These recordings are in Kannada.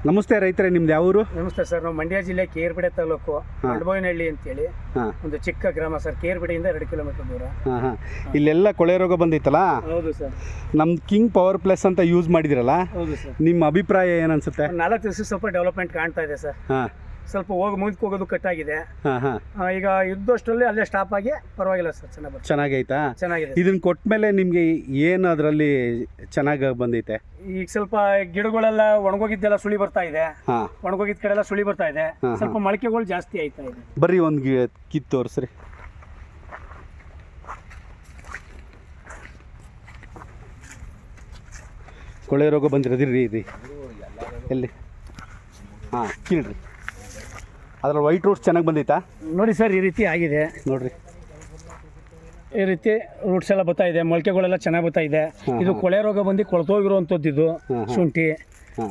ನಮಸ್ತೆ ರೈತರೇ, ನಿಮ್ದು ಯಾವ ಊರು? ನಮಸ್ತೆ ಸರ್, ನಾವು ಮಂಡ್ಯ ಜಿಲ್ಲೆ ಕೇರ್ಪಡೆ ತಾಲೂಕು ಅಡ್ಬೋಯಿನಹಳ್ಳಿ ಅಂತೇಳಿ ಒಂದು ಚಿಕ್ಕ ಗ್ರಾಮ ಸರ್. ಕೇರ್ಪಡೆಯಿಂದ 2 ಕಿಲೋಮೀಟರ್ ದೂರ. ಇಲ್ಲೆಲ್ಲ ಕೊಳೆ ರೋಗ ಬಂದಿತ್ತಲ್ಲ? ಹೌದು ಸರ್. ನಮ್ದು ಕಿಂಗ್ ಪವರ್ ಪ್ಲಸ್ ಅಂತ ಯೂಸ್ ಮಾಡಿದಿರಲ್ಲ? ಹೌದು ಸರ್. ನಿಮ್ಮ ಅಭಿಪ್ರಾಯ ಏನನ್ಸುತ್ತೆ? 4 ದಿವಸ ಸ್ವಲ್ಪ ಡೆವಲಪ್ಮೆಂಟ್ ಕಾಣ್ತಾ ಇದೆ ಸರ್. ಸ್ವಲ್ಪ ಮುಂದಕ್ಕೆ ಹೋಗೋದು ಕಟ್ಟಾಗಿದೆ. ಈಗ ಇದ್ದಷ್ಟರಲ್ಲಿ ಅಲ್ಲೇ ಸ್ಟಾಪ್ ಆಗಿ ಪರವಾಗಿಲ್ಲ ಸರ್, ಚೆನ್ನಾಗೈತಾ? ಚೆನ್ನಾಗಿದೆ. ಇದನ್ನ ಕೊಟ್ಮೇಲೆ ನಿಮ್ಗೆ ಏನು ಅದರಲ್ಲಿ ಚೆನ್ನಾಗಿ ಬಂದೈತೆ? ಈಗ ಸ್ವಲ್ಪ ಗಿಡಗಳೆಲ್ಲ ಒಣಗೋಗಿದ್ದೆಲ್ಲ ಸುಳಿ ಬರ್ತಾ ಇದೆ. ಒಣಗೋಗಿದ್ದ ಕಡೆ ಎಲ್ಲ ಸುಳಿ ಬರ್ತಾ ಇದೆ. ಸ್ವಲ್ಪ ಮೊಳಕೆಗಳು ಜಾಸ್ತಿ ಆಯ್ತಾ ಇದೆ. ಬರ್ರಿ ಒಂದು ಕಿತ್ತು ತೋರಿಸ್ರಿ. ಕೊಳೆ ರೋಗ ಬಂದಿರೋದಿರ್ರಿ ಇದು ಎಲ್ಲಿ? ಕೀಳ್ರಿ. ಅದ್ರಲ್ಲಿ ವೈಟ್ ರೂಟ್ಸ್ ಚೆನ್ನಾಗಿ ಬಂದೈತಾ? ನೋಡಿ ಸರ್, ಈ ರೀತಿ ಆಗಿದೆ ನೋಡ್ರಿ. ಈ ರೀತಿ ರೂಟ್ಸ್ ಎಲ್ಲ ಬರ್ತಾ ಇದೆ, ಮೊಳಕೆಗಳೆಲ್ಲ ಚೆನ್ನಾಗಿ ಬರ್ತಾ ಇದೆ. ಇದು ಕೊಳೆ ರೋಗ ಬಂದು ಕೊಳ್ತೋಗಿರುವಂಥದ್ದು. ಇದು ಶುಂಠಿ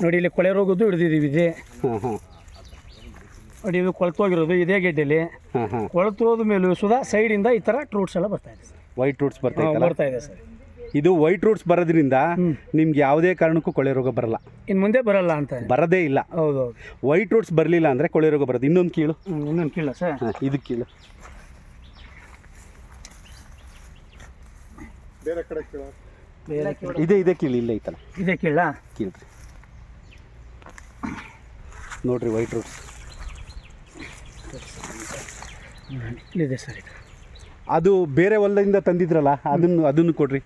ನೋಡಿ, ಇಲ್ಲಿ ಕೊಳೆ ರೋಗದ್ದು ಹಿಡಿದಿದ್ದೀವಿ. ಇದೆ ನೋಡಿ, ಇದು ಕೊಳ್ತೋಗಿರೋದು ಇದೇ ಗೆಡ್ಡೆಲಿ. ಕೊಳ್ತೋದ ಮೇಲೂ ಸುಧಾ ಸೈಡಿಂದ ಈ ಥರ ರೂಟ್ಸ್ ಎಲ್ಲ ಬರ್ತಾ ಇದೆ. ವೈಟ್ ರೂಟ್ಸ್ ಬರ್ತಾ ಇದೆ ಸರ್. ಇದು ವೈಟ್ ರೂಟ್ಸ್ ಬರೋದ್ರಿಂದ ನಿಮ್ಗೆ ಯಾವುದೇ ಕಾರಣಕ್ಕೂ ಕೊಳೆ ರೋಗ ಬರಲ್ಲ. ಇನ್ನು ಮುಂದೆ ಬರಲ್ಲ ಅಂತ? ಬರದೇ ಇಲ್ಲ. ಹೌದು. ವೈಟ್ ರೂಟ್ಸ್ ಬರಲಿಲ್ಲ ಅಂದರೆ ಕೊಳೆ ರೋಗ ಬರೋದು. ಇನ್ನೊಂದು ಕೀಳು. ಇನ್ನೊಂದು ಕೀಳ ಸರ್? ಇದು ಕೀಳು. ಬೇರೆ ಕಡೆ ಇದೇ ಕೀಳು. ಇಲ್ಲ ಐತಲ್ಲ, ಇದೇ ಕೀಳ. ಕೀಳ್ರಿ ನೋಡ್ರಿ, ವೈಟ್ ರೂಟ್ಸ್ ಇದೆ ಸರ್. ಇದು ಅದು ಬೇರೆ ಹೊಲದಿಂದ ತಂದಿದ್ರಲ್ಲ, ಅದನ್ನು ಕೊಡ್ರಿ.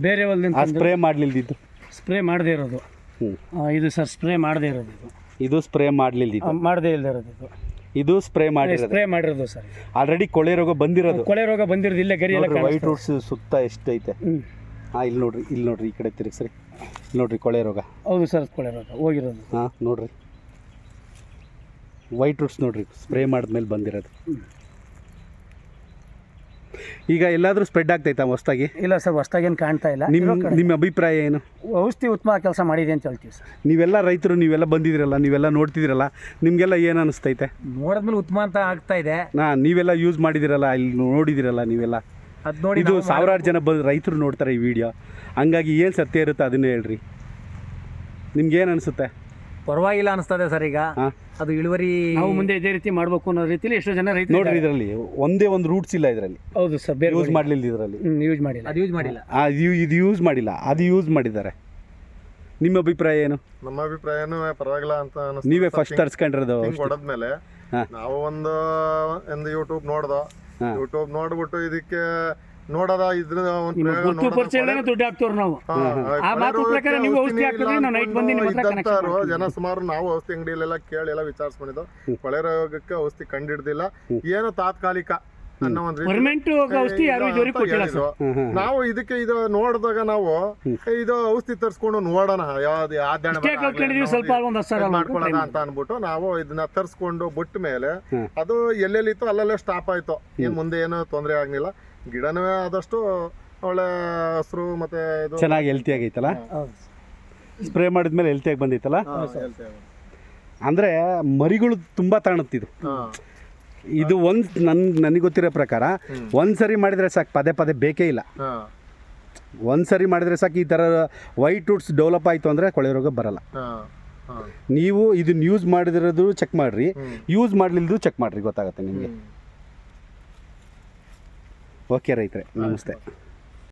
ಬೇರೆ ಹೊಲದಿಂದ ಸ್ಪ್ರೇ ಮಾಡಲಿಲ್ದಿದ್ದು? ಸ್ಪ್ರೇ ಮಾಡದೇ ಇರೋದು. ಇದು ಸರ್ ಸ್ಪ್ರೇ ಮಾಡದೇ ಇರೋದು. ಇದು ಸ್ಪ್ರೇ ಮಾಡಲಿಲ್ದಿದ್ದು? ಮಾಡದೇ ಇಲ್ಲದೆ ಇರೋದು. ಇದು ಸ್ಪ್ರೇ ಮಾಡಿರೋದು ಸರ್. ಆಲ್ರೆಡಿ ಕೊಳೆ ರೋಗ ಬಂದಿರೋದು. ಕೊಳೆ ರೋಗ ಬಂದಿರೋದು. ಇಲ್ಲೇ ಗರಿ ಎಲ್ಲ ವೈಟ್ ರೂಟ್ಸ್ ಸುತ್ತ ಎಷ್ಟು ಐತೆ? ಇಲ್ಲಿ ನೋಡ್ರಿ, ಈ ಕಡೆ ತಿರುಗಿಸ್ರಿ. ನೋಡ್ರಿ ಕೊಳೆ ರೋಗ. ಹೌದು ಸರ್, ಕೊಳೆ ರೋಗ ಹೋಗಿರೋದು. ನೋಡ್ರಿ, ವೈಟ್ ರೂಟ್ಸ್ ನೋಡ್ರಿ, ಸ್ಪ್ರೇ ಮಾಡಿದ್ಮೇಲೆ ಬಂದಿರೋದು. ಈಗ ಎಲ್ಲಾದರೂ ಸ್ಪ್ರೆಡ್ ಆಗ್ತೈತಾ ಹೊಸ್ದಾಗಿ? ಇಲ್ಲ ಸರ್, ಹೊಸ್ದಾಗೇನು ಕಾಣ್ತಾ ಇಲ್ಲ. ನಿಮ್ಮ ಅಭಿಪ್ರಾಯ ಏನು? ಔಷಧಿ ಉತ್ತಮ ಕೆಲಸ ಮಾಡಿದೆ ಅಂತ ಹೇಳ್ತೀವಿ ಸರ್. ನೀವೆಲ್ಲ ರೈತರು, ನೀವೆಲ್ಲ ಬಂದಿದ್ದೀರಲ್ಲ, ನೀವೆಲ್ಲ ನೋಡ್ತಿದ್ದೀರಲ್ಲ, ನಿಮಗೆಲ್ಲ ಏನು ಅನಿಸ್ತೈತೆ? ನೋಡಿದ್ಮೇಲೆ ಉತ್ತಮ ಅಂತ ಆಗ್ತಾ ಇದೆ. ನೀವೆಲ್ಲ ಯೂಸ್ ಮಾಡಿದಿರಲ್ಲ, ಇಲ್ಲಿ ನೋಡಿದಿರಲ್ಲ ನೀವೆಲ್ಲ. ಅದು ನೋಡಿ, ಇದು ಸಾವಿರಾರು ಜನ ರೈತರು ನೋಡ್ತಾರೆ ಈ ವಿಡಿಯೋ. ಹಂಗಾಗಿ ಏನು ಸತ್ಯ ಇರುತ್ತೆ ಅದನ್ನೇ ಹೇಳ್ರಿ. ನಿಮ್ಗೇನು ಅನಿಸುತ್ತೆ? ಪರವಾಗಿಲ್ಲ ಅನಿಸ್ತದೆ ಸರ್. ಈಗ ಅದು ಇಳುವರಿ ನಾವು ಮುಂದೆ ಇದೇ ರೀತಿ ಮಾಡಬೇಕು ಅನ್ನೋ ರೀತಿಲಿ ಎಷ್ಟೋ ಜನ ರೈತರು ನೋಡ್ರಿ. ಇದರಲ್ಲಿ ಒಂದೇ ಒಂದು ರೂಟ್ಸ್ ಇಲ್ಲ ಇದರಲ್ಲಿ. ಹೌದು ಸರ್, ಬೇರೆ ಯೂಸ್ ಮಾಡಲಿಲ್ಲ. ಇದರಲ್ಲಿ ಯೂಸ್ ಮಾಡಿಲ್ಲ. ಅದು ಯೂಸ್ ಮಾಡಿಲ್ಲ. ಇದು ಯೂಸ್ ಮಾಡಿಲ್ಲ, ಅದು ಯೂಸ್ ಮಾಡಿದ್ದಾರೆ. ನಿಮ್ಮ ಅಭಿಪ್ರಾಯ ಏನು? ನಮ್ಮ ಅಭಿಪ್ರಾಯನೂ ಪರವಾಗಿಲ್ಲ ಅಂತ ಅನಿಸ್ತು. ನೀವೇ ಫಸ್ಟ್ ತರಿಸ್ಕೊಂಡಿರೋದು ಹೊಡೆದ್ಮೇಲೆ ನಾವು ಒಂದು ಯೂಟ್ಯೂಬ್ ನೋಡ್ದೋ. ಯೂಟ್ಯೂಬ್ ನೋಡ್ಬಿಟ್ಟು ಇದಕ್ಕೆ ನೋಡೋದ ಇದ್ರ ದುಡ್ಡು ಹಾಕ್ತವ್ರು ನಾವು. ಜನ ಸುಮಾರು ನಾವು ಔಷಧಿ ಅಂಗಡಿಯಲ್ಲೆಲ್ಲ ಕೇಳಿ ಎಲ್ಲ ವಿಚಾರಿಸ್ಕೊಂಡಿದ್ದು. ಕೊಳೆ ರೋಗಕ್ಕೆ ಔಷಧಿ ಕಂಡಿಡ್ದಿಲ್ಲ, ಏನೋ ತಾತ್ಕಾಲಿಕ ಅನ್ನೋ ಒಂದು ನಾವು ಇದಕ್ಕೆ ಇದು ನೋಡಿದಾಗ ನಾವು ಇದು ಔಷಧಿ ತರಿಸ್ಕೊಂಡು ನೋಡೋಣ ಯಾವ್ದು ಮಾಡ್ಕೊಳ್ಳೋಣ ಅಂತ ಅನ್ಬಿಟ್ಟು ನಾವು ಇದನ್ನ ತರಿಸ್ಕೊಂಡು ಬಿಟ್ಟ ಮೇಲೆ ಅದು ಎಲ್ಲೆಲ್ಲಿತ್ತು ಅಲ್ಲಲ್ಲೇ ಸ್ಟಾಪ್ ಆಯ್ತು. ಏನ್ ಮುಂದೆ ಏನು ತೊಂದರೆ ಆಗ್ಲಿಲ್ಲ. ಗಿಡನೂ ಆದಷ್ಟು ಒಳ್ಳೆ ಹಸಿರು ಮತ್ತೆ ಚೆನ್ನಾಗಿ ಹೆಲ್ತಿ ಆಗೈತಲ್ಲ. ಸ್ಪ್ರೇ ಮಾಡಿದ್ಮೇಲೆ ಹೆಲ್ತಿಯಾಗಿ ಬಂದೈತಲ್ಲ. ಅಂದ್ರೆ ಮರಿಗಳು ತುಂಬಾ ತಾಣುತ್ತಿದ್ದು. ಇದು ನನಗೆ ಗೊತ್ತಿರೋ ಪ್ರಕಾರ ಒಂದ್ಸರಿ ಮಾಡಿದ್ರೆ ಸಾಕು, ಪದೇ ಪದೇ ಬೇಕೇ ಇಲ್ಲ. ಒಂದ್ಸರಿ ಮಾಡಿದ್ರೆ ಸಾಕು. ಈ ಥರ ವೈಟ್ ರೂಟ್ಸ್ ಡೆವಲಪ್ ಆಯಿತು ಅಂದರೆ ಕೊಳೆ ರೋಗ ಬರಲ್ಲ. ನೀವು ಇದನ್ನ ಯೂಸ್ ಮಾಡಿದಿರೋದು ಚೆಕ್ ಮಾಡಿರಿ, ಯೂಸ್ ಮಾಡಲಿಲ್ಲದು ಚೆಕ್ ಮಾಡಿರಿ, ಗೊತ್ತಾಗುತ್ತೆ ನಿಮಗೆ. ಓಕೆ ರೈತರೇ, ನಮಸ್ತೆ.